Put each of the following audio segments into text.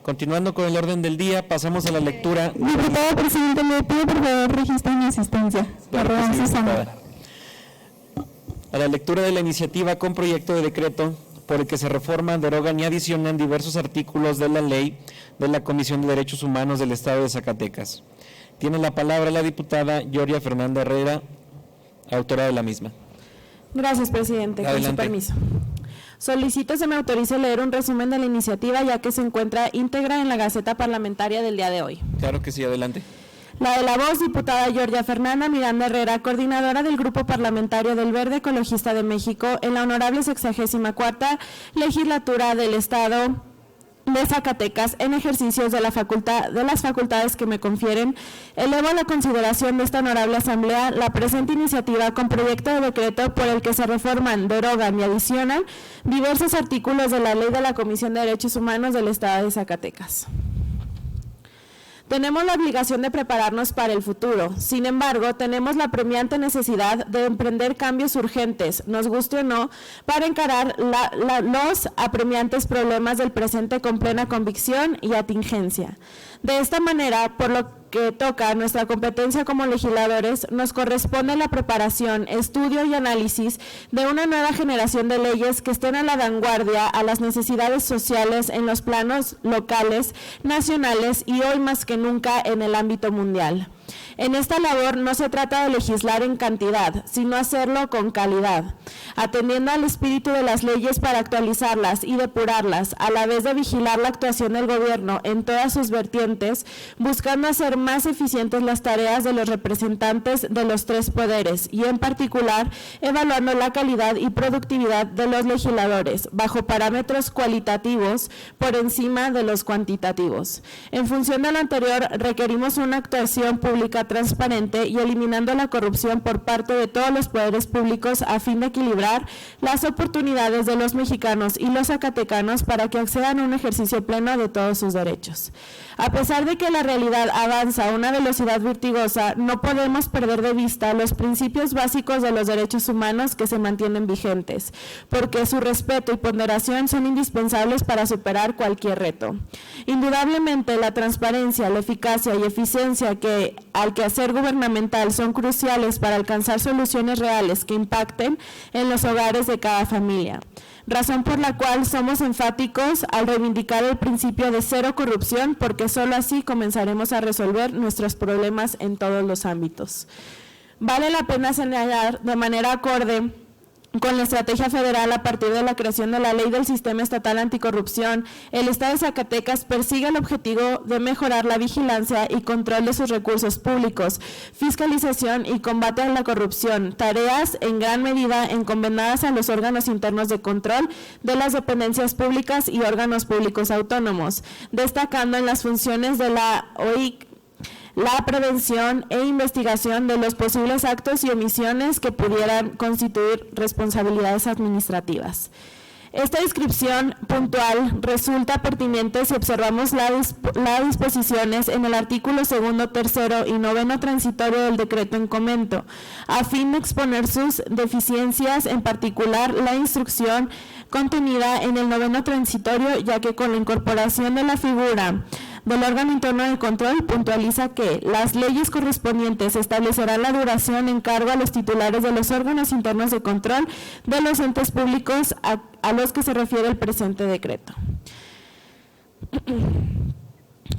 Continuando con el orden del día, pasamos a la lectura. Diputado presidente, le pido por favor registro mi asistencia. Claro que sí, diputada. A la lectura de la iniciativa con proyecto de decreto por el que se reforman, derogan y adicionan diversos artículos de la ley de la Comisión de Derechos Humanos del Estado de Zacatecas. Tiene la palabra la diputada Yoria Fernanda Herrera, autora de la misma. Gracias, presidente. Adelante. Con su permiso. Solicito se me autorice leer un resumen de la iniciativa, ya que se encuentra íntegra en la Gaceta Parlamentaria del día de hoy. Claro que sí, adelante. La de la voz, diputada Yoria Fernanda Miranda Herrera, coordinadora del Grupo Parlamentario del Verde Ecologista de México, en la honorable 64ª Legislatura del Estado de Zacatecas, en ejercicios de las facultades que me confieren, elevo a la consideración de esta honorable asamblea la presente iniciativa con proyecto de decreto por el que se reforman, derogan y adicionan diversos artículos de la ley de la Comisión de Derechos Humanos del Estado de Zacatecas. Tenemos la obligación de prepararnos para el futuro. Sin embargo, tenemos la apremiante necesidad de emprender cambios urgentes, nos guste o no, para encarar los apremiantes problemas del presente con plena convicción y atingencia. De esta manera, por lo que toca a nuestra competencia como legisladores, nos corresponde la preparación, estudio y análisis de una nueva generación de leyes que estén a la vanguardia a las necesidades sociales en los planos locales, nacionales y hoy más que nunca en el ámbito mundial. En esta labor no se trata de legislar en cantidad, sino hacerlo con calidad, atendiendo al espíritu de las leyes para actualizarlas y depurarlas, a la vez de vigilar la actuación del gobierno en todas sus vertientes, buscando hacer más eficientes las tareas de los representantes de los tres poderes y, en particular, evaluando la calidad y productividad de los legisladores, bajo parámetros cualitativos por encima de los cuantitativos. En función de lo anterior, requerimos una actuación pública transparente y eliminando la corrupción por parte de todos los poderes públicos a fin de equilibrar las oportunidades de los mexicanos y los zacatecanos para que accedan a un ejercicio pleno de todos sus derechos. A pesar de que la realidad avanza a una velocidad vertigosa, no podemos perder de vista los principios básicos de los derechos humanos que se mantienen vigentes, porque su respeto y ponderación son indispensables para superar cualquier reto. Indudablemente, la transparencia, la eficacia y eficiencia que al quehacer gubernamental son cruciales para alcanzar soluciones reales que impacten en los hogares de cada familia. Razón por la cual somos enfáticos al reivindicar el principio de cero corrupción, porque solo así comenzaremos a resolver nuestros problemas en todos los ámbitos. Vale la pena señalar de manera acorde con la estrategia federal a partir de la creación de la Ley del Sistema Estatal Anticorrupción, el Estado de Zacatecas persigue el objetivo de mejorar la vigilancia y control de sus recursos públicos, fiscalización y combate a la corrupción, tareas en gran medida encomendadas a los órganos internos de control de las dependencias públicas y órganos públicos autónomos, destacando en las funciones de la OIC la prevención e investigación de los posibles actos y omisiones que pudieran constituir responsabilidades administrativas. Esta descripción puntual resulta pertinente si observamos las disposiciones en el artículo 2º, 3º y 9º transitorio del decreto en comento, a fin de exponer sus deficiencias, en particular la instrucción contenida en el 9º transitorio, ya que con la incorporación de la figura del órgano interno de control puntualiza que las leyes correspondientes establecerán la duración en cargo a los titulares de los órganos internos de control de los entes públicos a los que se refiere el presente decreto.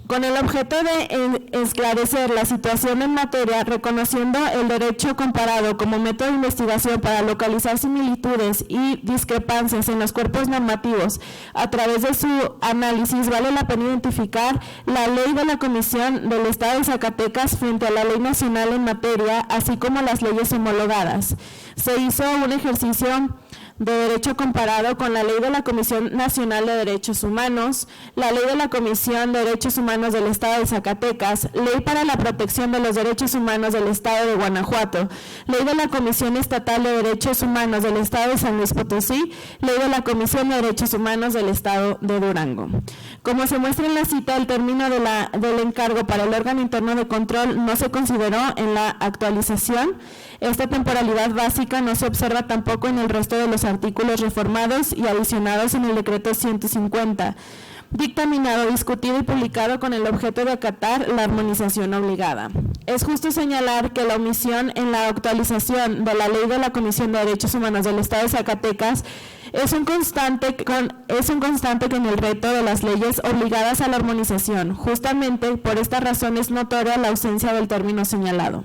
Con el objeto de esclarecer la situación en materia, reconociendo el derecho comparado como método de investigación para localizar similitudes y discrepancias en los cuerpos normativos, a través de su análisis vale la pena identificar la ley de la Comisión del Estado de Zacatecas frente a la ley nacional en materia, así como las leyes homologadas. Se hizo un ejercicio de derecho comparado con la Ley de la Comisión Nacional de Derechos Humanos, la Ley de la Comisión de Derechos Humanos del Estado de Zacatecas, Ley para la Protección de los Derechos Humanos del Estado de Guanajuato, Ley de la Comisión Estatal de Derechos Humanos del Estado de San Luis Potosí, Ley de la Comisión de Derechos Humanos del Estado de Durango. Como se muestra en la cita, el término del encargo para el órgano interno de control no se consideró en la actualización. Esta temporalidad básica no se observa tampoco en el resto de los artículos reformados y adicionados en el decreto 150. dictaminado, discutido y publicado con el objeto de acatar la armonización obligada. Es justo señalar que la omisión en la actualización de la Ley de la Comisión de Derechos Humanos del Estado de Zacatecas es un constante con el reto de las leyes obligadas a la armonización. Justamente por esta razón es notoria la ausencia del término señalado.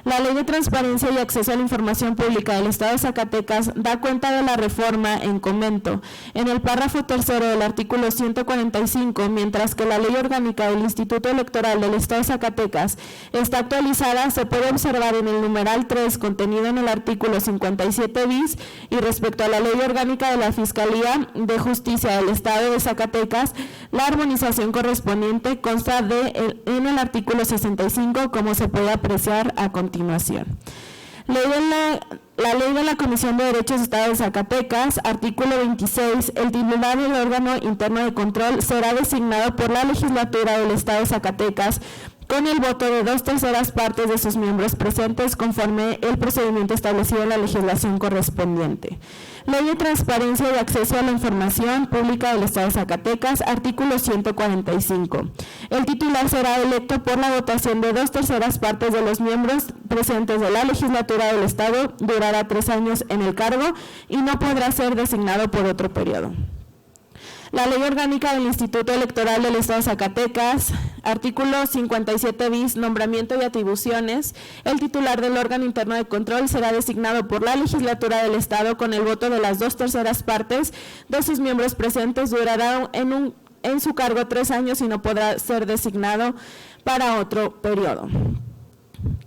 La Ley de Transparencia y Acceso a la Información Pública del Estado de Zacatecas da cuenta de la reforma en comento en el párrafo tercero del artículo 145, mientras que la Ley Orgánica del Instituto Electoral del Estado de Zacatecas está actualizada, se puede observar en el numeral 3 contenido en el artículo 57 bis y respecto a la Ley Orgánica de la Fiscalía de Justicia del Estado de Zacatecas, la armonización correspondiente consta en el artículo 65, como se puede apreciar a continuación. La Ley de la Comisión de Derechos del Estado de Zacatecas, artículo 26, el titular del órgano interno de control será designado por la legislatura del Estado de Zacatecas con el voto de 2/3 partes de sus miembros presentes conforme el procedimiento establecido en la legislación correspondiente. Ley de Transparencia y Acceso a la Información Pública del Estado de Zacatecas, artículo 145. El titular será electo por la votación de 2/3 partes de los miembros presentes de la legislatura del Estado, durará 3 años en el cargo y no podrá ser designado por otro periodo. La Ley Orgánica del Instituto Electoral del Estado de Zacatecas, artículo 57 bis, nombramiento y atribuciones. El titular del órgano interno de control será designado por la legislatura del Estado con el voto de las 2/3 partes de sus miembros presentes, durará en su cargo 3 años y no podrá ser designado para otro periodo.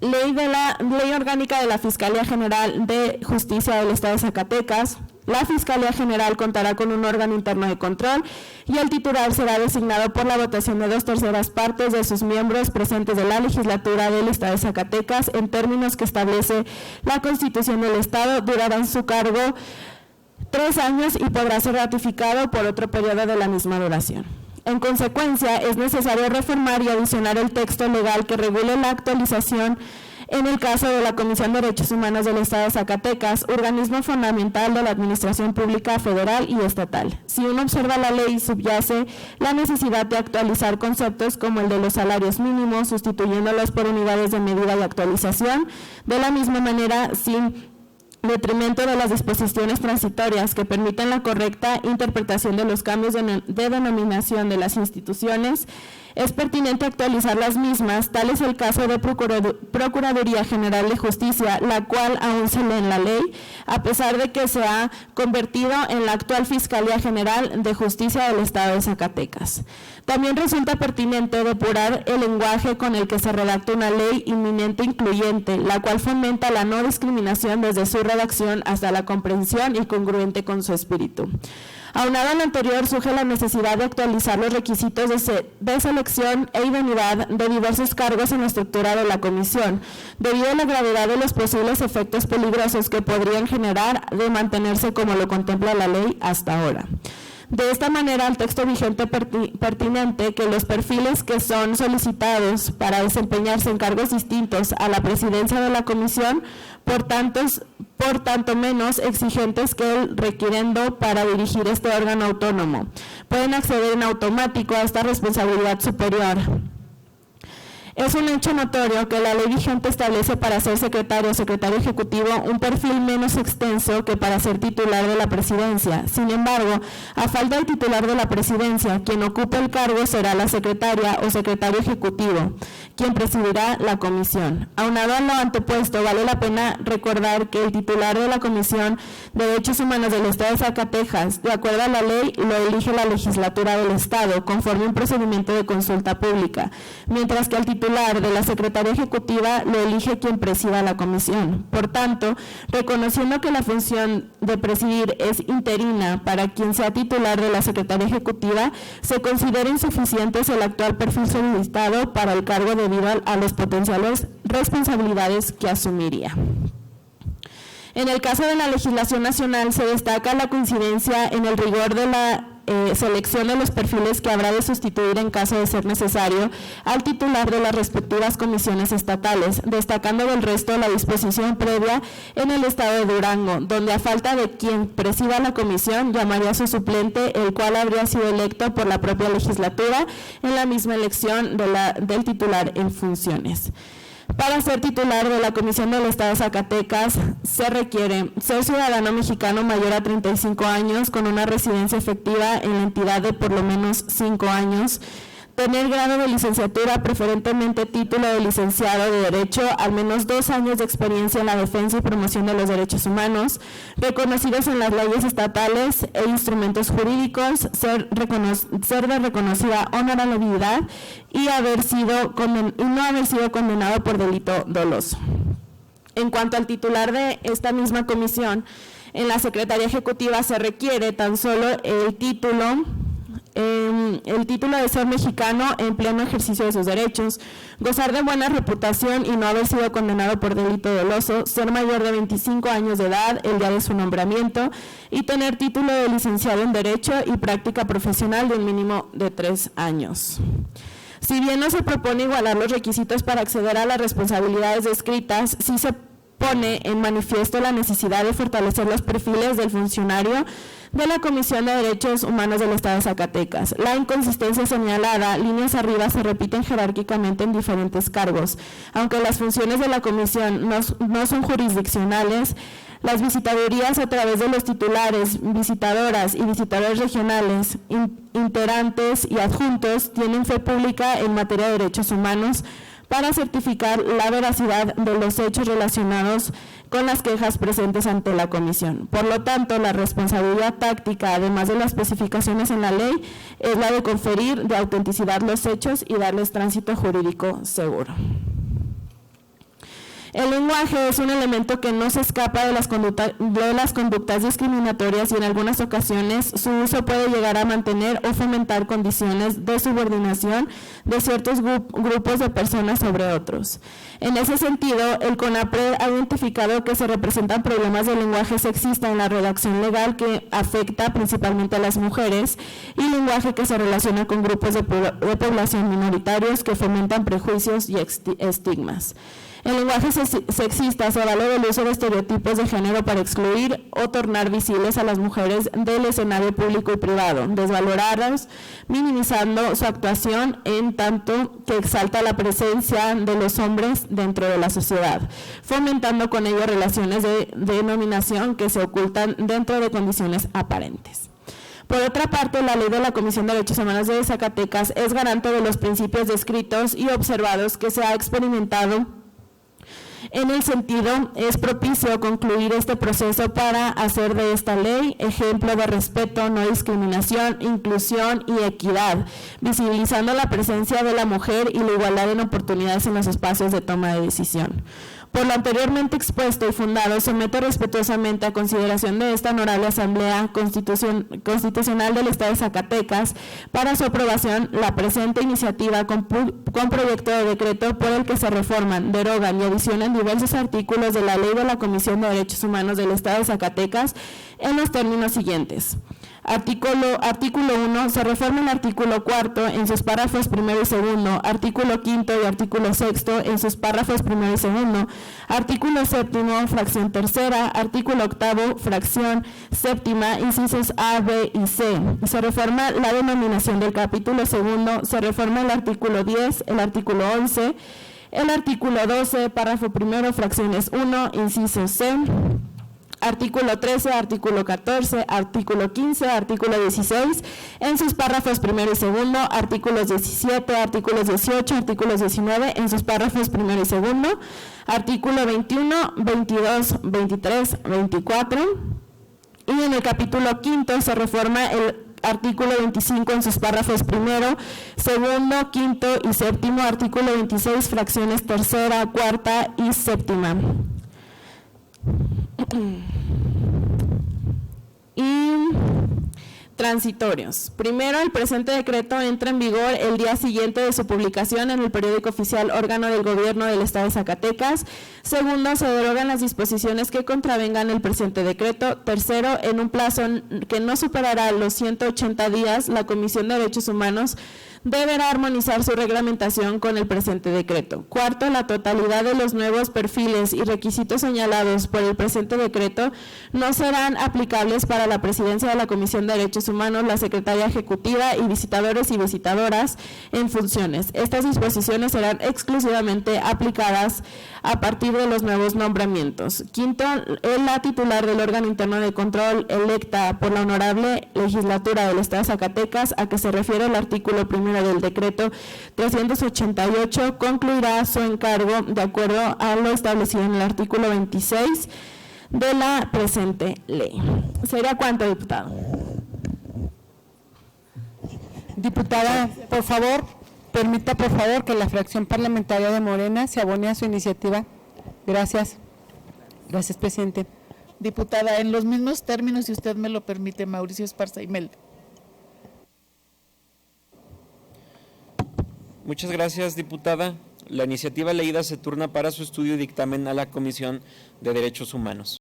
Ley Orgánica de la Fiscalía General de Justicia del Estado de Zacatecas. La Fiscalía General contará con un órgano interno de control y el titular será designado por la votación de 2/3 partes de sus miembros presentes de la legislatura del Estado de Zacatecas en términos que establece la Constitución del Estado. Durará en su cargo 3 años y podrá ser ratificado por otro periodo de la misma duración. En consecuencia, es necesario reformar y adicionar el texto legal que regule la actualización en el caso de la Comisión de Derechos Humanos del Estado de Zacatecas, organismo fundamental de la Administración Pública Federal y Estatal. Si uno observa la ley, subyace la necesidad de actualizar conceptos como el de los salarios mínimos, sustituyéndolos por unidades de medida y actualización. De la misma manera, sin detrimento de las disposiciones transitorias que permiten la correcta interpretación de los cambios de denominación de las instituciones, es pertinente actualizar las mismas. Tal es el caso de Procuraduría General de Justicia, la cual aún se lee en la ley, a pesar de que se ha convertido en la actual Fiscalía General de Justicia del Estado de Zacatecas. También resulta pertinente depurar el lenguaje con el que se redacta una ley inminente incluyente, la cual fomenta la no discriminación desde su redacción hasta la comprensión y congruente con su espíritu. Aunado a lo anterior, surge la necesidad de actualizar los requisitos de selección e idoneidad de diversos cargos en la estructura de la comisión, debido a la gravedad de los posibles efectos peligrosos que podrían generar de mantenerse como lo contempla la ley hasta ahora. De esta manera, el texto vigente pertinente que los perfiles que son solicitados para desempeñarse en cargos distintos a la presidencia de la comisión, por tanto menos exigentes que el requiriendo para dirigir este órgano autónomo, pueden acceder en automático a esta responsabilidad superior. Es un hecho notorio que la ley vigente establece para ser secretario o secretario ejecutivo un perfil menos extenso que para ser titular de la presidencia. Sin embargo, a falta del titular de la presidencia, quien ocupe el cargo será la secretaria o secretario ejecutivo, quien presidirá la comisión. Aunado a lo antepuesto, vale la pena recordar que el titular de la Comisión de Derechos Humanos del Estado de Zacatecas, de acuerdo a la ley, lo elige la legislatura del Estado, conforme a un procedimiento de consulta pública, mientras que al titular de la Secretaría Ejecutiva lo elige quien presida la comisión. Por tanto, reconociendo que la función de presidir es interina para quien sea titular de la Secretaría Ejecutiva, se considera insuficientes el actual perfil solicitado para el cargo debido a las potenciales responsabilidades que asumiría. En el caso de la legislación nacional se destaca la coincidencia en el rigor de la selección de los perfiles que habrá de sustituir en caso de ser necesario al titular de las respectivas comisiones estatales, destacando del resto la disposición previa en el estado de Durango, donde a falta de quien presida la comisión llamaría a su suplente, el cual habría sido electo por la propia legislatura en la misma elección del titular en funciones. Para ser titular de la Comisión del Estado de Zacatecas se requiere ser ciudadano mexicano mayor a 35 años con una residencia efectiva en la entidad de por lo menos 5 años, tener grado de licenciatura, preferentemente título de licenciado de Derecho, al menos 2 años de experiencia en la defensa y promoción de los derechos humanos, reconocidos en las leyes estatales e instrumentos jurídicos, ser de reconocida honorabilidad y no haber sido condenado por delito doloso. En cuanto al titular de esta misma comisión, en la Secretaría Ejecutiva se requiere tan solo el título de ser mexicano en pleno ejercicio de sus derechos, gozar de buena reputación y no haber sido condenado por delito doloso, ser mayor de 25 años de edad el día de su nombramiento y tener título de licenciado en Derecho y práctica profesional de un mínimo de 3 años. Si bien no se propone igualar los requisitos para acceder a las responsabilidades descritas, sí se pone en manifiesto la necesidad de fortalecer los perfiles del funcionario de la Comisión de Derechos Humanos del Estado de Zacatecas. La inconsistencia señalada, líneas arriba, se repiten jerárquicamente en diferentes cargos. Aunque las funciones de la comisión no son jurisdiccionales, las visitadurías a través de los titulares, visitadoras y visitadores regionales, integrantes y adjuntos tienen fe pública en materia de derechos humanos para certificar la veracidad de los hechos relacionados con las quejas presentes ante la comisión. Por lo tanto, la responsabilidad táctica, además de las especificaciones en la ley, es la de conferir de autenticidad los hechos y darles tránsito jurídico seguro. El lenguaje es un elemento que no se escapa de las conductas discriminatorias y en algunas ocasiones su uso puede llegar a mantener o fomentar condiciones de subordinación de ciertos grupos de personas sobre otros. En ese sentido, el CONAPRED ha identificado que se representan problemas de lenguaje sexista en la redacción legal que afecta principalmente a las mujeres y lenguaje que se relaciona con grupos de población minoritarios que fomentan prejuicios y estigmas. El lenguaje sexista se vale del uso de estereotipos de género para excluir o tornar visibles a las mujeres del escenario público y privado, desvalorarlas, minimizando su actuación en tanto que exalta la presencia de los hombres dentro de la sociedad, fomentando con ello relaciones de denominación que se ocultan dentro de condiciones aparentes. Por otra parte, la ley de la Comisión de Derechos Humanos de Zacatecas es garante de los principios descritos y observados que se ha experimentado. En el sentido, es propicio concluir este proceso para hacer de esta ley ejemplo de respeto, no discriminación, inclusión y equidad, visibilizando la presencia de la mujer y la igualdad en oportunidades en los espacios de toma de decisión. Por lo anteriormente expuesto y fundado, someto respetuosamente a consideración de esta honorable Asamblea Constitucional del Estado de Zacatecas para su aprobación la presente iniciativa con proyecto de decreto por el que se reforman, derogan y adicionan diversos artículos de la Ley de la Comisión de Derechos Humanos del Estado de Zacatecas en los términos siguientes. Artículo 1. Se reforma el artículo 4 en sus párrafos primero y segundo, artículo 5 y artículo 6 en sus párrafos primero y segundo, artículo 7, fracción tercera, artículo 8, fracción séptima, incisos A, B y C. Se reforma la denominación del capítulo segundo, se reforma el artículo 10, el artículo 11, el artículo 12, párrafo primero, fracciones 1, inciso C, artículo 13, artículo 14, artículo 15, artículo 16, en sus párrafos primero y segundo, artículos 17, artículos 18, artículos 19, en sus párrafos primero y segundo, artículo 21, 22, 23, 24, y en el capítulo quinto se reforma el artículo 25 en sus párrafos primero, segundo, quinto y séptimo, artículo 26, fracciones tercera, cuarta y séptima. Y Transitorios. Primero, el presente decreto entra en vigor el día siguiente de su publicación en el periódico oficial órgano del Gobierno del Estado de Zacatecas. Segundo, se derogan las disposiciones que contravengan el presente decreto. Tercero, en un plazo que no superará los 180 días, la Comisión de Derechos Humanos deberá armonizar su reglamentación con el presente decreto. Cuarto, la totalidad de los nuevos perfiles y requisitos señalados por el presente decreto no serán aplicables para la presidencia de la Comisión de Derechos Humanos, la Secretaría Ejecutiva y visitadores y visitadoras en funciones. Estas disposiciones serán exclusivamente aplicadas a partir de los nuevos nombramientos. Quinto, la titular del órgano interno de control electa por la Honorable Legislatura del Estado de Zacatecas, a que se refiere el artículo 1 del decreto 388, concluirá su encargo de acuerdo a lo establecido en el artículo 26 de la presente ley. ¿Sería cuánto, diputado? Diputada, por favor, permita por favor que la fracción parlamentaria de Morena se abone a su iniciativa. Gracias. Gracias, presidente. Diputada, en los mismos términos, si usted me lo permite, Mauricio Esparza Imelda. Muchas gracias, diputada. La iniciativa leída se turna para su estudio y dictamen a la Comisión de Derechos Humanos.